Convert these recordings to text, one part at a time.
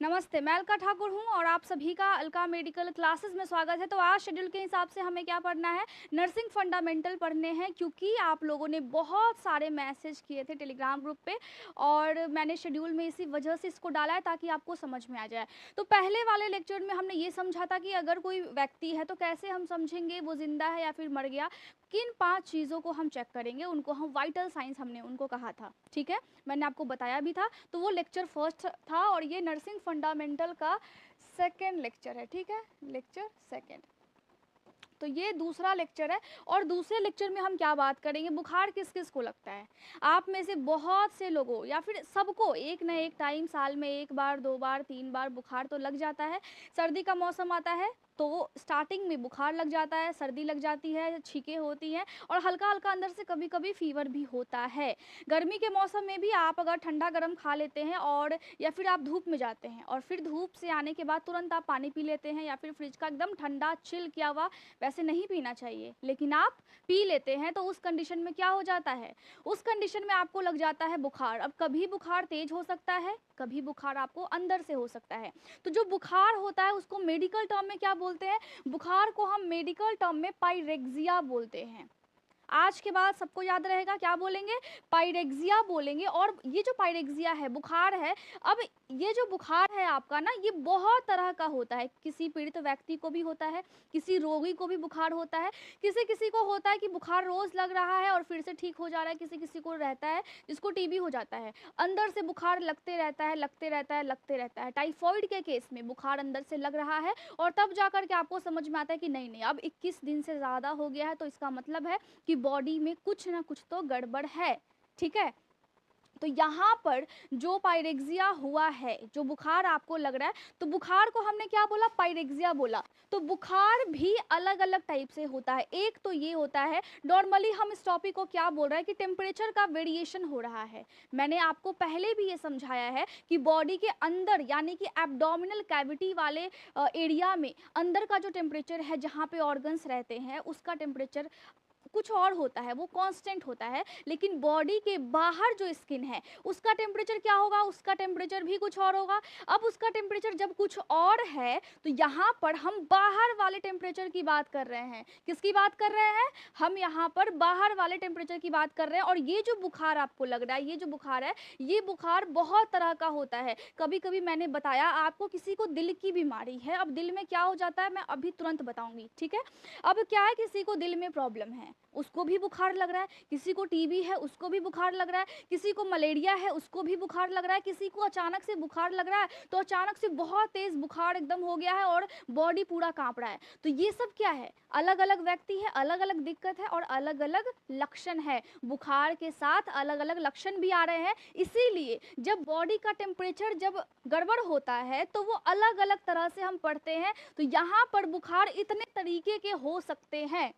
नमस्ते, मैं अलका ठाकुर हूँ और आप सभी का अलका मेडिकल क्लासेस में स्वागत है। तो आज शेड्यूल के हिसाब से हमें क्या पढ़ना है, नर्सिंग फंडामेंटल पढ़ने हैं, क्योंकि आप लोगों ने बहुत सारे मैसेज किए थे टेलीग्राम ग्रुप पे और मैंने शेड्यूल में इसी वजह से इसको डाला है ताकि आपको समझ में आ जाए। तो पहले वाले लेक्चर में हमने ये समझा था कि अगर कोई व्यक्ति है तो कैसे हम समझेंगे वो जिंदा है या फिर मर गया, किन 5 चीज़ों को हम चेक करेंगे, उनको हम वाइटल साइंस हमने उनको कहा था। ठीक है, मैंने आपको बताया भी था। तो वो लेक्चर फर्स्ट था और ये नर्सिंग फंडामेंटल का सेकेंड लेक्चर है। ठीक है, लेक्चर सेकेंड। तो ये दूसरा लेक्चर है और दूसरे लेक्चर में हम क्या बात करेंगे, बुखार किस किस को लगता है। आप में से बहुत से लोगों या फिर सबको एक ना एक टाइम साल में 1 बार 2 बार 3 बार बुखार तो लग जाता है। सर्दी का मौसम आता है तो स्टार्टिंग में बुखार लग जाता है, सर्दी लग जाती है, छींकें होती हैं और हल्का हल्का अंदर से कभी कभी फीवर भी होता है। गर्मी के मौसम में भी आप अगर ठंडा गर्म खा लेते हैं और या फिर आप धूप में जाते हैं और फिर धूप से आने के बाद तुरंत आप पानी पी लेते हैं या फिर फ्रिज का एकदम ठंडा चिल किया हुआ, वैसे नहीं पीना चाहिए लेकिन आप पी लेते हैं, तो उस कंडीशन में क्या हो जाता है, उस कंडीशन में आपको लग जाता है बुखार। अब कभी बुखार तेज हो सकता है, कभी बुखार आपको अंदर से हो सकता है। तो जो बुखार होता है उसको मेडिकल टर्म में क्या बोलते हैं, बुखार को हम मेडिकल टर्म में पाइरेक्सिया बोलते हैं। आज के बाद सबको याद रहेगा, क्या बोलेंगे, पाइरेक्सिया बोलेंगे। और ये जो पाइरेक्सिया है, बुखार है, अब ये जो बुखार है आपका ना, ये बहुत तरह का होता है। किसी पीड़ित व्यक्ति को भी होता है, किसी रोगी को भी बुखार होता है, किसी किसी को होता है कि बुखार रोज लग रहा है और फिर से ठीक हो जा रहा है, किसी किसी को रहता है जिसको टीबी हो जाता है, अंदर से बुखार लगते रहता है लगते रहता है लगते रहता है। टाइफाइड के केस में बुखार अंदर से लग रहा है और तब जाकर के आपको समझ में आता है कि नहीं नहीं, अब 21 दिन से ज़्यादा हो गया है, तो इसका मतलब है कि बॉडी में कुछ ना कुछ तो गड़बड़ है। ठीक है, तो यहाँ पर जो पाइरेक्सिया हुआ है, जो बुखार आपको लग रहा है, तो बुखार को हमने क्या बोला, पाइरेक्सिया बोला। तो बुखार भी अलग अलग टाइप से होता है। एक तो ये होता है, नॉर्मली हम इस टॉपिक को क्या बोल रहे हैं कि टेम्परेचर का वेरिएशन हो रहा है। मैंने आपको पहले भी ये समझाया है कि बॉडी के अंदर यानी कि एब्डोमिनल कैविटी वाले एरिया में अंदर का जो टेम्परेचर है, जहाँ पे ऑर्गन्स रहते हैं, उसका टेम्परेचर कुछ और होता है, वो कांस्टेंट होता है। लेकिन बॉडी के बाहर जो स्किन है उसका टेम्परेचर क्या होगा, उसका टेम्परेचर भी कुछ और होगा। अब उसका टेम्परेचर जब कुछ और है तो यहाँ पर हम बाहर वाले टेम्परेचर की बात कर रहे हैं। किसकी बात कर रहे हैं, हम यहाँ पर बाहर वाले टेम्परेचर की बात कर रहे हैं। और ये जो बुखार आपको लग रहा है, ये जो बुखार है, ये बुखार बहुत तरह का होता है। कभी कभी मैंने बताया आपको, किसी को दिल की बीमारी है, अब दिल में क्या हो जाता है मैं अभी तुरंत बताऊंगी। ठीक है, अब क्या है, किसी को दिल में प्रॉब्लम है, उसको भी बुखार लग रहा है, किसी को टीबी है उसको भी बुखार लग रहा है, किसी को मलेरिया है उसको भी बुखार लग रहा है, किसी को अचानक से बुखार लग रहा है तो अचानक से बहुत तेज बुखार एकदम हो गया है और बॉडी पूरा कांप रहा है। तो ये सब क्या है, अलग अलग व्यक्ति है, अलग अलग दिक्कत है और अलग अलग लक्षण है। बुखार के साथ अलग अलग लक्षण भी आ रहे हैं। इसीलिए जब बॉडी का टेम्परेचर जब गड़बड़ होता है तो वो अलग अलग तरह से हम पढ़ते हैं। तो यहाँ पर बुखार इतने तरीके के हो सकते हैं,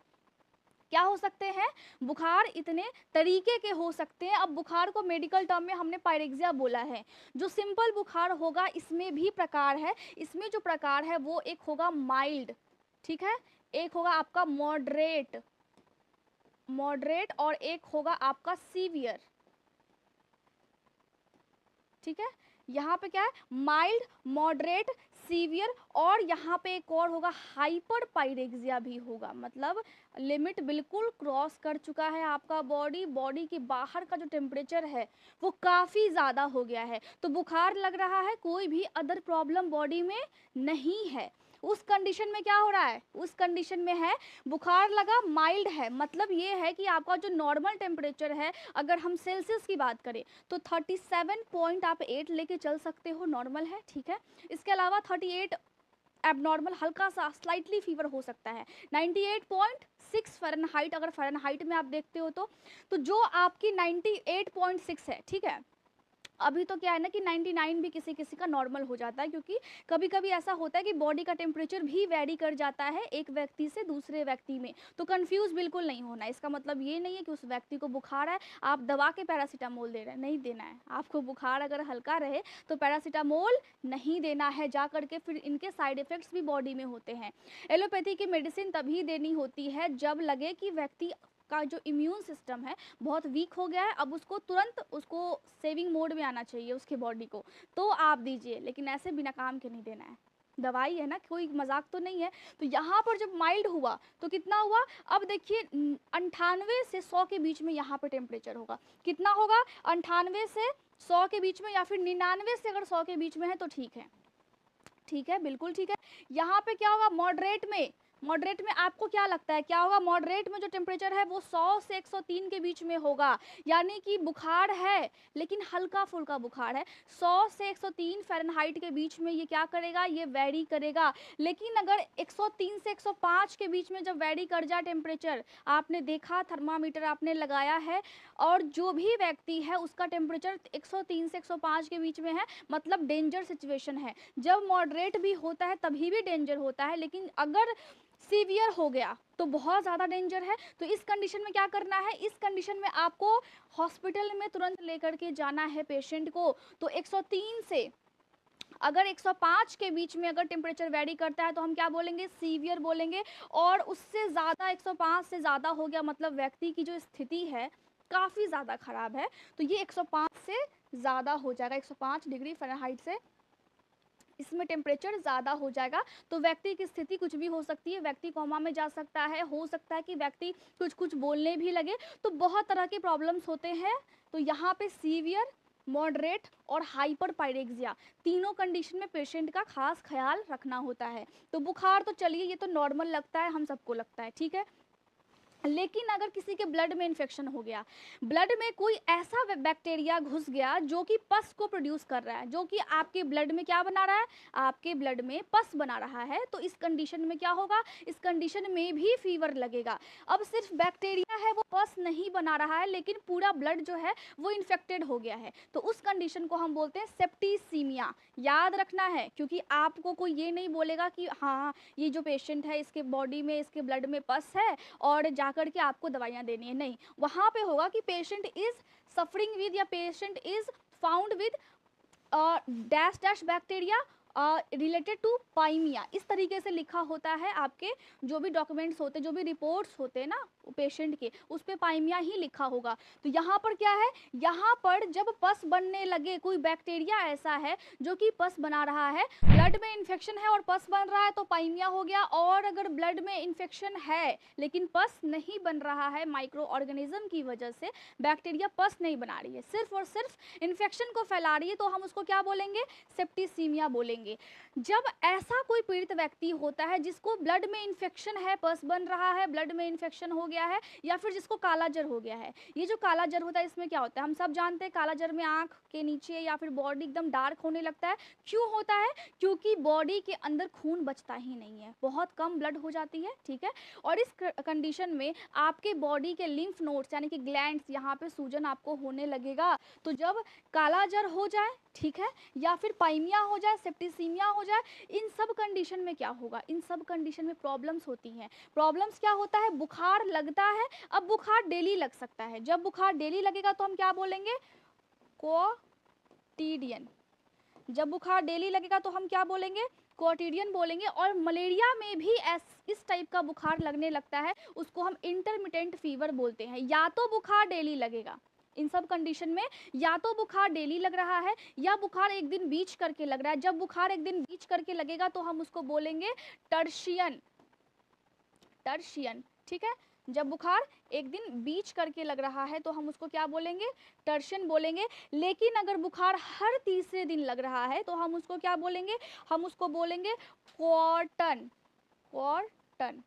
क्या हो सकते हैं, बुखार इतने तरीके के हो सकते हैं। अब बुखार को मेडिकल टर्म में हमने पायरेक्सिया बोला है। जो सिंपल बुखार होगा इसमें भी प्रकार है, इसमें जो प्रकार है वो एक होगा माइल्ड, ठीक है, एक होगा आपका मॉडरेट, मॉडरेट और एक होगा आपका सीवियर। ठीक है, यहाँ पे क्या है, माइल्ड, मॉडरेट, सीवियर और यहाँ पे एक और होगा हाइपर पाइरेक्सिया भी होगा। मतलब लिमिट बिल्कुल क्रॉस कर चुका है आपका बॉडी, बॉडी के बाहर का जो टेम्परेचर है वो काफ़ी ज़्यादा हो गया है। तो बुखार लग रहा है, कोई भी अदर प्रॉब्लम बॉडी में नहीं है। उस कंडीशन में क्या हो रहा है, उस कंडीशन में है बुखार लगा, माइल्ड है, मतलब ये है कि आपका जो नॉर्मल टेम्परेचर है, अगर हम सेल्सियस की बात करें तो 37.8 लेके चल सकते हो, नॉर्मल है। ठीक है, इसके अलावा 38 एबनॉर्मल, हल्का सा स्लाइटली फीवर हो सकता है। 98.6 फ़ारेनहाइट, अगर फ़ारेनहाइट में आप देखते हो तो जो आपकी 98.6 है, ठीक है, अभी तो क्या है ना कि 99 भी किसी किसी का नॉर्मल हो जाता है, क्योंकि कभी कभी ऐसा होता है कि बॉडी का टेम्परेचर भी वेरी कर जाता है एक व्यक्ति से दूसरे व्यक्ति में। तो कंफ्यूज बिल्कुल नहीं होना, इसका मतलब ये नहीं है कि उस व्यक्ति को बुखार है आप दबा के पैरासीटामोल दे रहे हैं, नहीं देना है आपको। बुखार अगर हल्का रहे तो पैरासीटामोल नहीं देना है, जा करके फिर इनके साइड इफेक्ट्स भी बॉडी में होते हैं। एलोपैथी की मेडिसिन तभी देनी होती है जब लगे कि व्यक्ति आपका जो इम्यून सिस्टम है बहुत वीक हो गया है, अब उसको तुरंत उसको सेविंग मोड में आना चाहिए उसके बॉडी को, तो आप दीजिए, लेकिन ऐसे बिना काम के नहीं देना है। दवाई है ना, कोई मजाक तो नहीं है। तो यहाँ पर जब माइल्ड हुआ तो कितना हुआ, अब देखिए 98 से 100 के बीच में यहाँ पर टेम्परेचर होगा। कितना होगा, 98 से 100 के बीच में, या फिर 99 से अगर 100 के बीच में है तो ठीक है, ठीक है, बिल्कुल ठीक है। यहाँ पे क्या होगा, मॉडरेट में, मॉडरेट में आपको क्या लगता है क्या होगा, मॉडरेट में जो टेम्परेचर है वो 100 से 103 के बीच में होगा, यानी कि बुखार है लेकिन हल्का फुल्का बुखार है। 100 से 103 फ़ारेनहाइट के बीच में ये क्या करेगा, ये वेरी करेगा। लेकिन अगर 103 से 105 के बीच में जब वेरी कर जाए टेम्परेचर, आपने देखा थर्मामीटर आपने लगाया है और जो भी व्यक्ति है उसका टेम्परेचर 103 से 105 के बीच में है, मतलब डेंजर सिचुएशन है। जब मॉडरेट भी होता है तभी भी डेंजर होता है, लेकिन अगर सीवियर हो गया तो बहुत ज़्यादा डेंजर है। तो इस कंडीशन में क्या करना है, इस कंडीशन में आपको हॉस्पिटल में तुरंत लेकर के जाना है पेशेंट को। तो 103 से अगर 105 के बीच में अगर टेम्परेचर वेरी करता है तो हम क्या बोलेंगे, सीवियर बोलेंगे। और उससे ज़्यादा 105 से ज़्यादा हो गया मतलब व्यक्ति की जो स्थिति है काफ़ी ज़्यादा ख़राब है, तो ये 105 से ज़्यादा हो जाएगा, 105 डिग्री फ़ारेनहाइट से इसमें टेम्परेचर ज़्यादा हो जाएगा तो व्यक्ति की स्थिति कुछ भी हो सकती है, व्यक्ति कोमा में जा सकता है, हो सकता है कि व्यक्ति कुछ कुछ बोलने भी लगे, तो बहुत तरह के प्रॉब्लम्स होते हैं। तो यहाँ पे सीवियर, मॉडरेट और हाइपर पायरेक्सिया तीनों कंडीशन में पेशेंट का खास ख्याल रखना होता है। तो बुखार तो चलिए ये तो नॉर्मल लगता है, हम सबको लगता है, ठीक है। लेकिन अगर किसी के ब्लड में इन्फेक्शन हो गया, ब्लड में कोई ऐसा बैक्टीरिया घुस गया जो कि पस को प्रोड्यूस कर रहा है, जो कि आपके ब्लड में क्या बना रहा है, आपके ब्लड में पस बना रहा है, तो इस कंडीशन में क्या होगा, इस कंडीशन में भी फीवर लगेगा। अब सिर्फ बैक्टीरिया है वो पस नहीं बना रहा है, लेकिन पूरा ब्लड जो है वो इन्फेक्टेड हो गया है, तो उस कंडीशन को हम बोलते हैं सेप्टिसीमिया। याद रखना है, क्योंकि आपको कोई ये नहीं बोलेगा कि हाँ ये जो पेशेंट है इसके बॉडी में, इसके ब्लड में पस है और करके आपको दवाइयां देनी है, नहीं। वहां पे होगा कि पेशेंट इज सफरिंग विद या patient is found with dash dash bacteria related to pyaemia, इस तरीके से लिखा होता है आपके जो भी डॉक्यूमेंट्स होते हैं, जो भी रिपोर्ट्स होते हैं ना पेशेंट के, उस पे पाइमिया ही लिखा होगा। तो यहाँ पर क्या है, यहाँ पर जब पस बनने लगे, कोई बैक्टीरिया ऐसा है जो कि पस बना रहा है, ब्लड में इन्फेक्शन है और पस बन रहा है तो पाइमिया हो गया। और अगर ब्लड में इन्फेक्शन है लेकिन पस नहीं बन रहा है, माइक्रो ऑर्गेनिज्म की वजह से बैक्टीरिया पस नहीं बना रही है, सिर्फ और सिर्फ इन्फेक्शन को फैला रही है, तो हम उसको क्या बोलेंगे, सेप्टिसीमिया बोलेंगे। जब ऐसा कोई पीड़ित व्यक्ति होता है जिसको ब्लड में इन्फेक्शन है, पस बन रहा है, ब्लड में इन्फेक्शन हो गया है, या फिर जिसको काला जर हो गया है, ये जो काला जर होता है इसमें क्या होता है, हम सब जानते हैं काला जर में आंख के नीचे या फिर बॉडी एकदम डार्क होने लगता है। क्यों होता है, क्योंकि बॉडी के अंदर खून बचता ही नहीं है, बहुत कम ब्लड हो जाती है, ठीक है। और इस कंडीशन में आपके बॉडी के लिम्फ नोड्स यानी कि ग्लैंड्स, यहाँ पे सूजन आपको होने लगेगा। तो जब काला जर हो जाए, ठीक है, या फिर पाइमिया हो जाए, सेप्टिसीमिया हो जाए, इन सब कंडीशन में क्या होगा, इन सब कंडीशन में प्रॉब्लम्स होती हैं। प्रॉब्लम्स क्या होता है, बुखार लगता है। अब बुखार डेली लग सकता है, जब बुखार डेली लगेगा तो हम क्या बोलेंगे, क्वाटिडियन। जब बुखार डेली लगेगा तो हम क्या बोलेंगे, क्वाटिडियन बोलेंगे। और मलेरिया में भी इस टाइप का बुखार लगने लगता है, उसको हम इंटरमिटेंट फीवर बोलते हैं। या तो बुखार डेली लगेगा, इन सब कंडीशन में या तो बुखार डेली लग रहा है या बुखार एक दिन बीच करके लग रहा है। जब बुखार एक दिन बीच करके लगेगा तो हम उसको बोलेंगे टर्शियन, टर्शियन, ठीक है। जब बुखार एक दिन बीच करके लग रहा है तो हम उसको क्या बोलेंगे, टर्शियन बोलेंगे। लेकिन अगर बुखार हर तीसरे दिन लग रहा है तो हम उसको क्या बोलेंगे, हम उसको बोलेंगे क्वार्टन, क्वार्टन।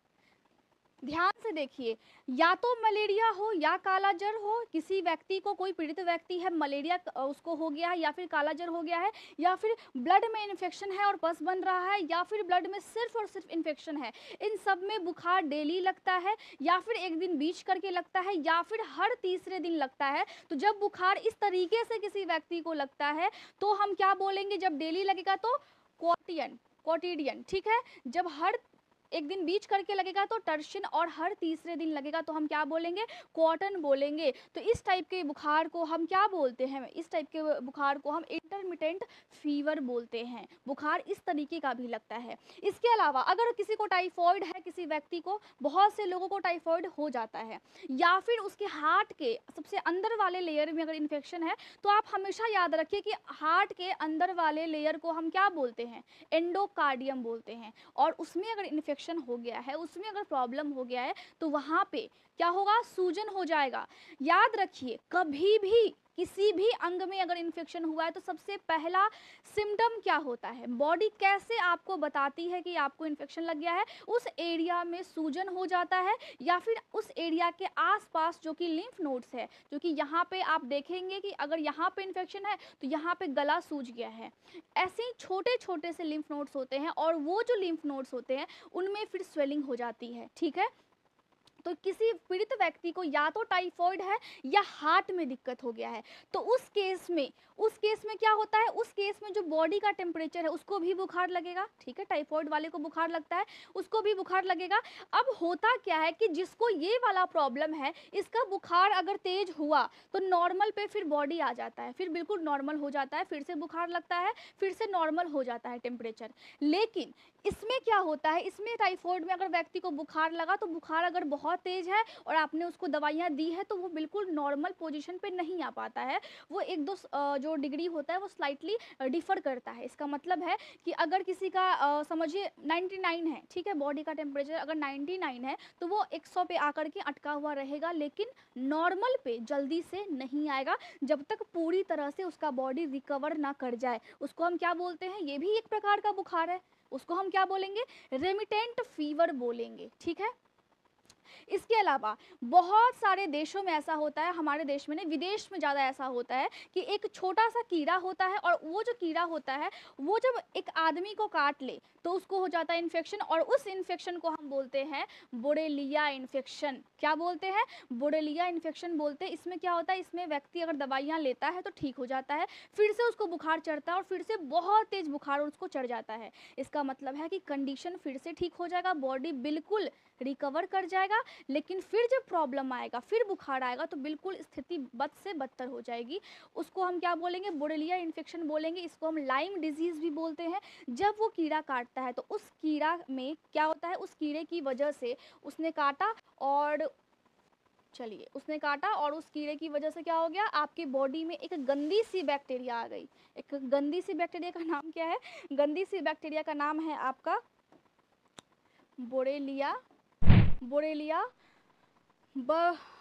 ध्यान से देखिए, या तो मलेरिया हो या काला जर हो, किसी व्यक्ति को, कोई पीड़ित व्यक्ति है, मलेरिया उसको हो गया है या फिर काला जर हो गया है, या फिर ब्लड में इन्फेक्शन है और पस बन रहा है, या फिर ब्लड में सिर्फ और सिर्फ इन्फेक्शन है, इन सब में बुखार डेली लगता है या फिर एक दिन बीच करके लगता है या फिर हर तीसरे दिन लगता है। तो जब बुखार इस तरीके से किसी व्यक्ति को लगता है तो हम क्या बोलेंगे, जब डेली लगेगा तो क्वाटिडियन, ठीक है। जब हर एक दिन बीच करके लगेगा तो टर्शिन, और हर तीसरे दिन लगेगा तो हम क्या बोलेंगे, क्वार्टन बोलेंगे। तो इस टाइप के बुखार को हम क्या बोलते हैं, इस टाइप के बुखार को हम इंटरमिटेंट फीवर बोलते हैं। बुखार इस तरीके का भी लगता है। इसके अलावा अगर किसी को टाइफॉइड है, किसी व्यक्ति को, बहुत से लोगों को टाइफॉइड हो जाता है, या फिर उसके हार्ट के सबसे अंदर वाले लेयर में अगर इन्फेक्शन है, तो आप हमेशा याद रखिए कि हार्ट के अंदर वाले लेयर को हम क्या बोलते हैं, एंडोकार्डियम बोलते हैं। और उसमें अगर इन्फेक्शन हो गया है, उसमें अगर प्रॉब्लम हो गया है, तो वहाँ पे क्या होगा, सूजन हो जाएगा। याद रखिए, कभी भी किसी भी अंग में अगर इन्फेक्शन हुआ है तो सबसे पहला सिम्टम क्या होता है, बॉडी कैसे आपको बताती है कि आपको इन्फेक्शन लग गया है, उस एरिया में सूजन हो जाता है, या फिर उस एरिया के आसपास जो कि लिम्फ नोड्स है, जो कि यहाँ पे आप देखेंगे कि अगर यहाँ पे इन्फेक्शन है तो यहाँ पे गला सूज गया है। ऐसे ही छोटे छोटे से लिम्फ नोड्स होते हैं, और वो जो लिम्फ नोड्स होते हैं उनमें फिर स्वेलिंग हो जाती है। ठीक है, तो किसी पीड़ित व्यक्ति को या तो टाइफॉइड है या हार्ट में दिक्कत हो गया है, तो उस केस में क्या होता है, उस केस में जो बॉडी का टेम्परेचर है उसको भी बुखार लगेगा। ठीक है, टाइफॉइड वाले को बुखार लगता है, उसको भी बुखार लगेगा। अब होता क्या है कि जिसको ये वाला प्रॉब्लम है, इसका बुखार अगर तेज हुआ तो नॉर्मल पे फिर बॉडी आ जाता है, फिर बिल्कुल नॉर्मल हो जाता है, फिर से बुखार लगता है, फिर से नॉर्मल हो जाता है टेम्परेचर। लेकिन इसमें क्या होता है, इसमें टाइफॉइड में अगर व्यक्ति को बुखार लगा तो बुखार अगर बहुत तेज है और आपने उसको दवाइयाँ दी है तो वो बिल्कुल नॉर्मल पोजीशन पे नहीं आ पाता है, वो एक दो जो डिग्री होता है वो स्लाइटली डिफर करता है। इसका मतलब है कि अगर किसी का समझिए 99 है, ठीक है, बॉडी का टेम्परेचर अगर 99 है तो वो 100 पे आकर के अटका हुआ रहेगा, लेकिन नॉर्मल पे जल्दी से नहीं आएगा जब तक पूरी तरह से उसका बॉडी रिकवर ना कर जाए। उसको हम क्या बोलते हैं, ये भी एक प्रकार का बुखार है, उसको हम क्या बोलेंगे, रेमिटेंट फीवर बोलेंगे। ठीक है, इसके अलावा बहुत सारे देशों में ऐसा होता है, हमारे देश में नहीं, विदेश में ज़्यादा ऐसा होता है कि एक छोटा सा कीड़ा होता है, और वो जो कीड़ा होता है वो जब एक आदमी को काट ले तो उसको हो जाता है इन्फेक्शन, और उस इन्फेक्शन को हम बोलते हैं बोरेलिया इन्फेक्शन। क्या बोलते हैं, बोरेलिया इन्फेक्शन बोलते हैं। इसमें क्या होता है, इसमें व्यक्ति अगर दवाइयाँ लेता है तो ठीक हो जाता है, फिर से उसको बुखार चढ़ता है और फिर से बहुत तेज बुखार उसको चढ़ जाता है। इसका मतलब है कि कंडीशन फिर से ठीक हो जाएगा, बॉडी बिल्कुल रिकवर कर जाएगा, लेकिन फिर जब प्रॉब्लम आएगा, फिर बुखार आएगा तो बिल्कुल स्थिति बद से बदतर हो जाएगी। उसको हम क्या बोलेंगे, बोरेलिया इन्फेक्शन बोलेंगे। इसको हम लाइम डिजीज़ भी बोलते हैं। जब वो कीड़ा काटता है तो उस कीड़ा में क्या होता है, उस कीड़े की वजह से उसने काटा और उस कीड़े की वजह से क्या हो गया, आपकी बॉडी में एक गंदी सी बैक्टीरिया आ गई। एक गंदी सी बैक्टीरिया का नाम क्या है, गंदी सी बैक्टीरिया का नाम है आपका बोरेलिया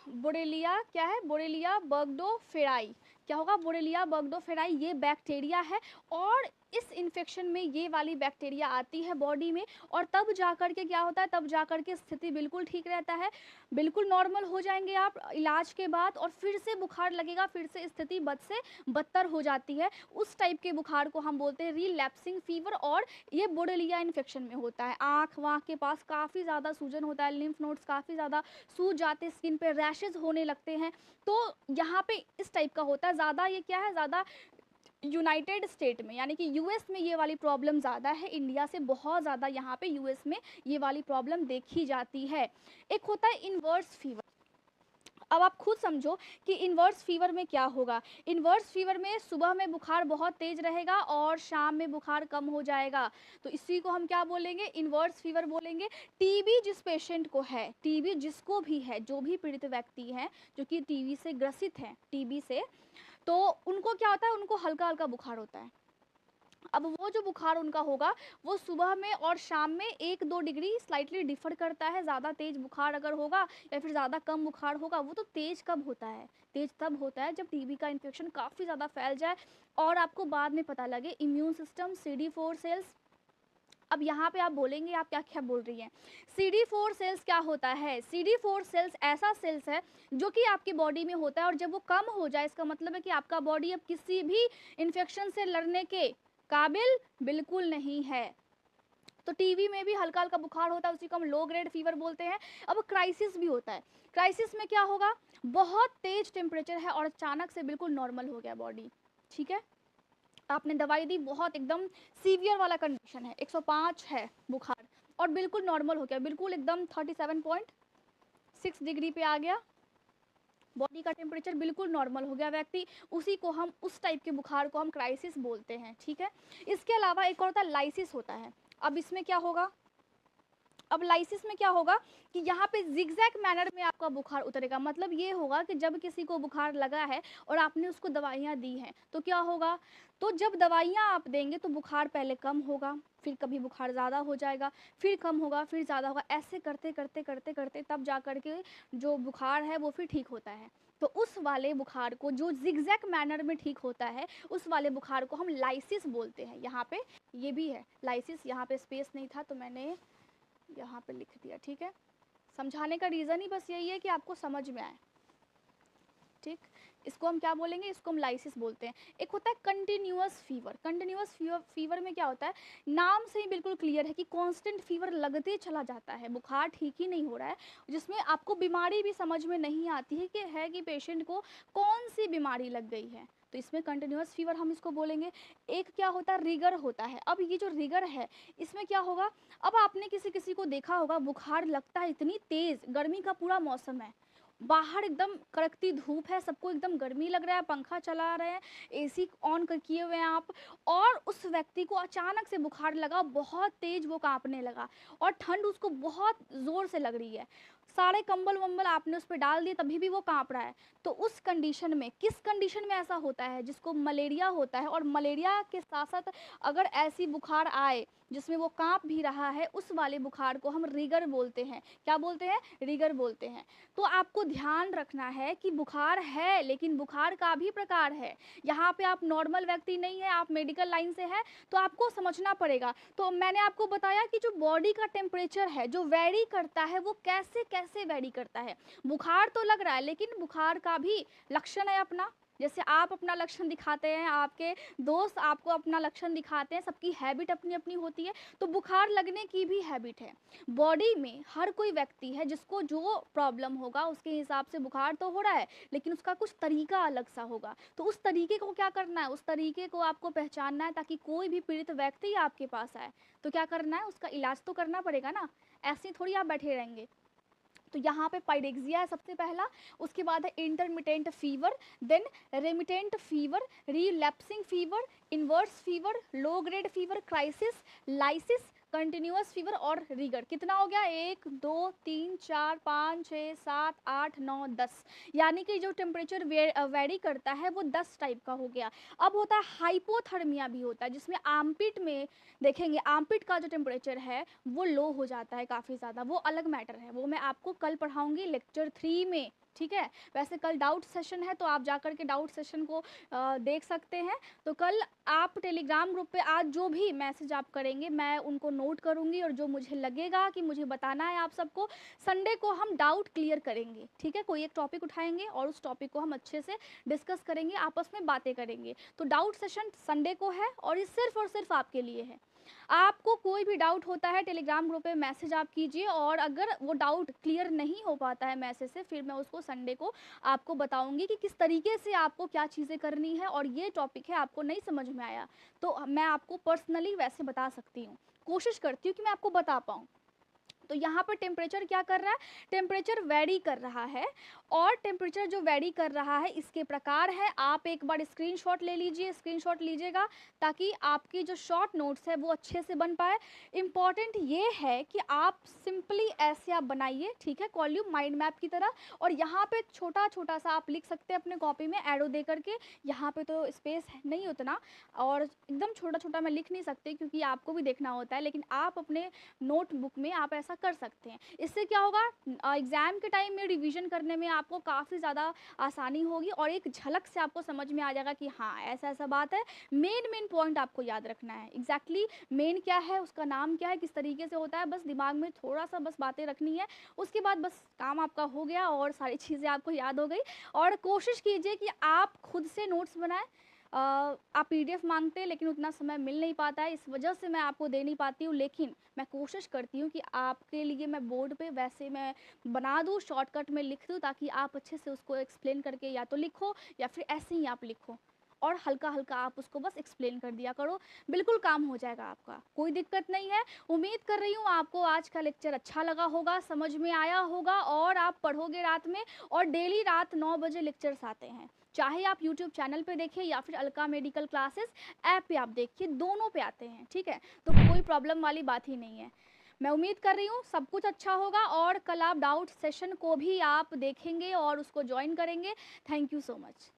बोरेलिया क्या है, बोरेलिया बर्गडोफेराई। क्या होगा, बोरेलिया बर्गडोफेराई ये बैक्टीरिया है, और इस इन्फेक्शन में ये वाली बैक्टीरिया आती है बॉडी में, और तब जाकर के क्या होता है, तब जाकर के स्थिति बिल्कुल ठीक रहता है, बिल्कुल नॉर्मल हो जाएंगे आप इलाज के बाद, और फिर से बुखार लगेगा, फिर से स्थिति बद से बदतर हो जाती है। उस टाइप के बुखार को हम बोलते हैं रिलैप्सिंग फीवर, और ये बोरेलिया इन्फेक्शन में होता है। आँख वाँख के पास काफ़ी ज़्यादा सूजन होता है, लिम्फ नोड्स काफ़ी ज़्यादा सूज जाते, स्किन पे रैशेज होने लगते हैं। तो यहाँ पे इस टाइप का होता है ज़्यादा। ये क्या है, ज़्यादा यूनाइटेड स्टेट में यानी कि यूएस में ये वाली प्रॉब्लम ज़्यादा है, इंडिया से बहुत ज़्यादा यहाँ पे यूएस में ये वाली प्रॉब्लम देखी जाती है। एक होता है इन्वर्स फीवर। अब आप खुद समझो कि इन्वर्स फीवर में क्या होगा। इन्वर्स फीवर में सुबह में बुखार बहुत तेज रहेगा और शाम में बुखार कम हो जाएगा, तो इसी को हम क्या बोलेंगे, इन्वर्स फीवर बोलेंगे। टीबी जिस पेशेंट को है, टीबी जिसको भी है, जो भी पीड़ित व्यक्ति हैं जो कि टीबी से ग्रसित हैं, टीबी से, तो उनको क्या होता है, उनको हल्का हल्का बुखार होता है। अब वो जो बुखार उनका होगा वो सुबह में और शाम में 1-2 डिग्री स्लाइटली डिफर करता है। ज़्यादा तेज बुखार अगर होगा या फिर ज़्यादा कम बुखार होगा, वो तो तेज कब होता है, तेज तब होता है जब टीबी का इन्फेक्शन काफ़ी ज़्यादा फैल जाए और आपको बाद में पता लगे। इम्यून सिस्टम, CD4 सेल्स, अब यहाँ पे आप बोलेंगे आप क्या क्या बोल रही हैं, CD4 सेल्स क्या होता है, CD4 सेल्स ऐसा सेल्स है जो कि आपकी बॉडी में होता है, और जब वो कम हो जाए इसका मतलब है कि आपका बॉडी अब किसी भी इन्फेक्शन से लड़ने के काबिल बिल्कुल नहीं है। तो टीबी में भी हल्का हल्का बुखार होता है, उसी को हम लो ग्रेड फीवर बोलते हैं। अब क्राइसिस भी होता है। क्राइसिस में क्या होगा, बहुत तेज टेम्परेचर है और अचानक से बिल्कुल नॉर्मल हो गया बॉडी, ठीक है, आपने दवाई दी, बहुत एकदम सीवियर वाला कंडीशन है, 105 है बुखार, और बिल्कुल नॉर्मल हो गया, बिल्कुल एकदम 37.6 डिग्री पे आ गया, बॉडी का टेम्परेचर बिल्कुल नॉर्मल हो गया व्यक्ति, उसी को हम, उस टाइप के बुखार को हम क्राइसिस बोलते हैं, ठीक है। इसके अलावा एक और होता है लाइसिस होता है। अब इसमें क्या होगा, अब लाइसिस में क्या होगा कि यहाँ पे जिगजैग मैनर में आपका बुखार उतरेगा। मतलब ये होगा कि जब किसी को बुखार लगा है और आपने उसको दवाइयाँ दी हैं तो क्या होगा, तो जब दवाइयाँ आप देंगे तो बुखार पहले कम होगा, फिर कभी बुखार ज़्यादा हो जाएगा, फिर कम होगा, फिर ज़्यादा होगा, ऐसे करते करते करते करते तब जा कर के जो बुखार है वो फिर ठीक होता है। तो उस वाले बुखार को जो जिगजैग मैनर में ठीक होता है, उस वाले बुखार को हम लाइसिस बोलते हैं। यहाँ पे ये भी है लाइसिस, यहाँ पे स्पेस नहीं था तो मैंने यहाँ पे लिख दिया, ठीक है। समझाने का रीज़न ही बस यही है कि आपको समझ में आए, ठीक। इसको हम क्या बोलेंगे, इसको हम लाइसिस बोलते हैं। एक होता है कंटिन्यूअस फीवर। कंटिन्यूअस फीवर में क्या होता है, नाम से ही बिल्कुल क्लियर है कि कांस्टेंट फीवर लगते चला जाता है, बुखार ठीक ही नहीं हो रहा है, जिसमें आपको बीमारी भी समझ में नहीं आती है कि पेशेंट को कौन सी बीमारी लग गई है, तो इसमें कंटिन्यूअस फीवर हम इसको बोलेंगे। एक क्या होता है, रिगर होता है। अब ये जो रिगर है इसमें क्या होगा, अब आपने किसी किसी को देखा होगा बुखार लगता है, इतनी तेज़, गर्मी का पूरा मौसम है, बाहर एकदम कड़कती धूप है, सबको एकदम गर्मी लग रहा है, पंखा चला रहे हैं, एसी ऑन कर किए हुए हैं आप, और उस व्यक्ति को अचानक से बुखार लगा, बहुत तेज वो कांपने लगा और ठंड उसको बहुत ज़ोर से लग रही है, सारे कंबल वंबल आपने उस पर डाल दिए तभी भी वो कांप रहा है। तो उस कंडीशन में, किस कंडीशन में ऐसा होता है, जिसको मलेरिया होता है, और मलेरिया के साथ साथ अगर ऐसी बुखार आए जिसमें वो कांप भी रहा है, उस वाले बुखार को हम रिगर बोलते हैं। क्या बोलते हैं, रिगर बोलते हैं। तो आपको ध्यान रखना है कि बुखार है, लेकिन बुखार का भी प्रकार है। यहाँ पे आप नॉर्मल व्यक्ति नहीं है, आप मेडिकल लाइन से है, तो आपको समझना पड़ेगा। तो मैंने आपको बताया कि जो बॉडी का टेम्परेचर है जो वेरी करता है, वो कैसे कैसे वेरी करता है। बुखार तो लग रहा है, लेकिन बुखार का भी लक्षण है अपना, जैसे आप अपना लक्षण दिखाते हैं, आपके दोस्त आपको अपना लक्षण दिखाते हैं, सबकी हैबिट अपनी अपनी होती है, तो बुखार लगने की भी हैबिट है। बॉडी में हर कोई व्यक्ति है जिसको जो प्रॉब्लम होगा उसके हिसाब से बुखार तो हो रहा है, लेकिन उसका कुछ तरीका अलग सा होगा। तो उस तरीके को क्या करना है, उस तरीके को आपको पहचानना है, ताकि कोई भी पीड़ित व्यक्ति आपके पास आए तो क्या करना है, उसका इलाज तो करना पड़ेगा ना, ऐसे ही थोड़ी आप बैठे रहेंगे। तो यहाँ पे पाइरेक्सिया है सबसे पहला, उसके बाद है intermittent fever, then remittent fever, relapsing fever, inverse fever, low grade fever, crisis, lysis, continuous fever और रिगर। कितना हो गया, 1 2 3 4 5 6 7 8 9 10, यानी कि जो टेम्परेचर वेरी करता है वो 10 टाइप का हो गया। अब होता है हाइपोथर्मिया भी होता है, जिसमें आर्मपिट में देखेंगे, आर्मपिट का जो टेम्परेचर है वो लो हो जाता है काफ़ी ज़्यादा, वो अलग मैटर है, वो मैं आपको कल पढ़ाऊंगी लेक्चर 3 में, ठीक है। वैसे कल डाउट सेशन है तो आप जाकर के डाउट सेशन को देख सकते हैं। तो कल आप टेलीग्राम ग्रुप पे आज जो भी मैसेज आप करेंगे मैं उनको नोट करूंगी, और जो मुझे लगेगा कि मुझे बताना है आप सबको, संडे को हम डाउट क्लियर करेंगे, ठीक है। कोई एक टॉपिक उठाएंगे और उस टॉपिक को हम अच्छे से डिस्कस करेंगे, आपस में बातें करेंगे। तो डाउट सेशन संडे को है और ये सिर्फ और सिर्फ आपके लिए है। आपको कोई भी डाउट होता है टेलीग्राम ग्रुप पे मैसेज आप कीजिए, और अगर वो डाउट क्लियर नहीं हो पाता है मैसेज से, फिर मैं उसको संडे को आपको बताऊंगी कि किस तरीके से आपको क्या चीज़ें करनी है, और ये टॉपिक है आपको नहीं समझ में आया तो मैं आपको पर्सनली वैसे बता सकती हूँ, कोशिश करती हूँ कि मैं आपको बता पाऊँ। तो यहाँ पर टेम्परेचर क्या कर रहा है, टेम्परेचर वेरी कर रहा है, और टेम्परेचर जो वेरी कर रहा है इसके प्रकार है, आप एक बार स्क्रीनशॉट ले लीजिए, स्क्रीनशॉट लीजिएगा ताकि आपकी जो शॉर्ट नोट्स है वो अच्छे से बन पाए। इम्पॉर्टेंट ये है कि आप सिंपली ऐसे आप बनाइए, ठीक है, कॉल्यूम माइंड मैप की तरह, और यहाँ पे छोटा छोटा सा आप लिख सकते हैं अपने कॉपी में एरो दे करके, यहाँ पे तो स्पेस नहीं उतना, और एकदम छोटा छोटा मैं लिख नहीं सकती क्योंकि आपको भी देखना होता है, लेकिन आप अपने नोटबुक में आप ऐसा कर सकते हैं। इससे क्या होगा, एग्ज़ाम के टाइम में रिवीजन करने में आपको काफ़ी ज़्यादा आसानी होगी, और एक झलक से आपको समझ में आ जाएगा कि हाँ ऐसा ऐसा बात है। मेन पॉइंट आपको याद रखना है, एग्जैक्टली मेन क्या है, उसका नाम क्या है, किस तरीके से होता है, बस दिमाग में थोड़ा सा बस बातें रखनी है, उसके बाद बस काम आपका हो गया और सारी चीज़ें आपको याद हो गई। और कोशिश कीजिए कि आप खुद से नोट्स बनाएं। आप पीडीएफ मांगते हैं लेकिन उतना समय मिल नहीं पाता है, इस वजह से मैं आपको दे नहीं पाती हूँ, लेकिन मैं कोशिश करती हूँ कि आपके लिए मैं बोर्ड पे वैसे मैं बना दूँ, शॉर्टकट में लिख दूँ, ताकि आप अच्छे से उसको एक्सप्लेन करके या तो लिखो या फिर ऐसे ही आप लिखो। और हल्का-हल्का आप उसको बस एक्सप्लेन कर दिया करो, बिल्कुल काम हो जाएगा आपका, कोई दिक्कत नहीं है। उम्मीद कर रही हूँ आपको आज का लेक्चर अच्छा लगा होगा, समझ में आया होगा और आप पढ़ोगे रात में। और डेली रात 9 बजे लेक्चर्स आते हैं, चाहे आप यूट्यूब चैनल पे देखें या फिर अलका मेडिकल क्लासेस ऐप पे आप देखिए, दोनों पे आते हैं, ठीक है? तो कोई प्रॉब्लम वाली बात ही नहीं है। मैं उम्मीद कर रही हूँ सब कुछ अच्छा होगा और कल आप डाउट सेशन को भी आप देखेंगे और उसको ज्वाइन करेंगे। Thank you so much.